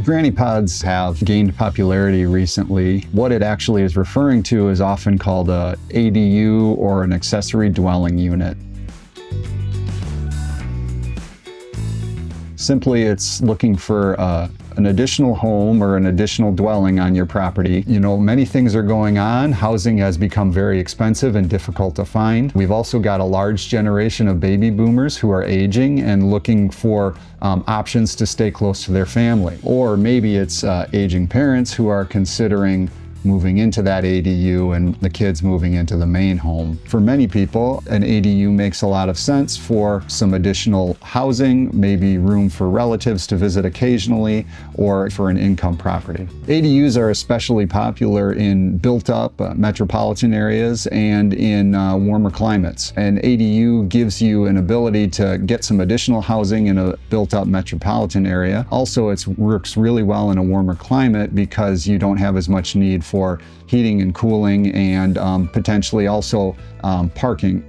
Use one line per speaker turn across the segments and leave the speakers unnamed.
Granny pods have gained popularity recently. What it actually is referring to is often called a ADU or an accessory dwelling unit. Simply, it's looking for an additional home or an additional dwelling on your property. You know, many things are going on. Housing has become very expensive and difficult to find. We've also got a large generation of baby boomers who are aging and looking for options to stay close to their family. Or maybe it's aging parents who are considering moving into that ADU and the kids moving into the main home. For many people, an ADU makes a lot of sense for some additional housing, maybe room for relatives to visit occasionally, or for an income property. ADUs are especially popular in built-up metropolitan areas and in warmer climates. An ADU gives you an ability to get some additional housing in a built-up metropolitan area. Also, it works really well in a warmer climate because you don't have as much need for heating and cooling and potentially also parking.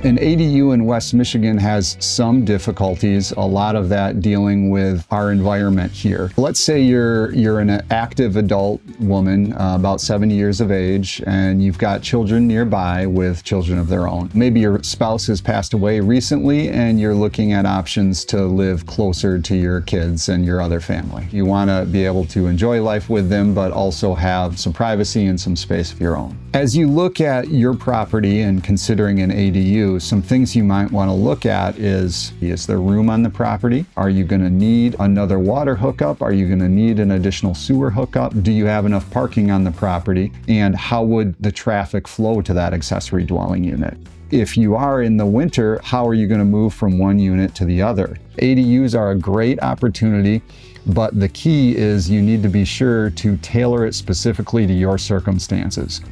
An ADU in West Michigan has some difficulties, a lot of that dealing with our environment here. Let's say you're an active adult woman, about 70 years of age, and you've got children nearby with children of their own. Maybe your spouse has passed away recently and you're looking at options to live closer to your kids and your other family. You want to be able to enjoy life with them, but also have some privacy and some space of your own. As you look at your property and considering an ADU, some things you might want to look at is there room on the property? Are you going to need another water hookup? Are you going to need an additional sewer hookup? Do you have enough parking on the property? And how would the traffic flow to that accessory dwelling unit? If you are in the winter, how are you going to move from one unit to the other? ADUs are a great opportunity, but the key is you need to be sure to tailor it specifically to your circumstances.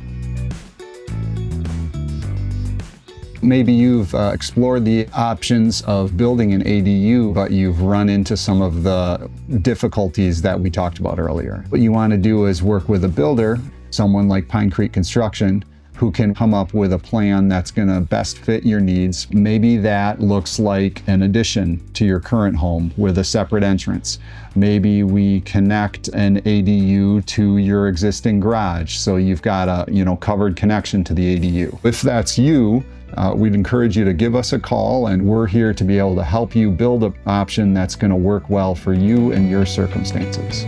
Maybe you've explored the options of building an ADU, but you've run into some of the difficulties that we talked about earlier. What you want to do is work with a builder, someone like Pine Creek Construction, who can come up with a plan that's going to best fit your needs. Maybe that looks like an addition to your current home with a separate entrance. Maybe we connect an ADU to your existing garage, so you've got a covered connection to the ADU. If that's you, we'd encourage you to give us a call, and we're here to be able to help you build an option that's going to work well for you and your circumstances.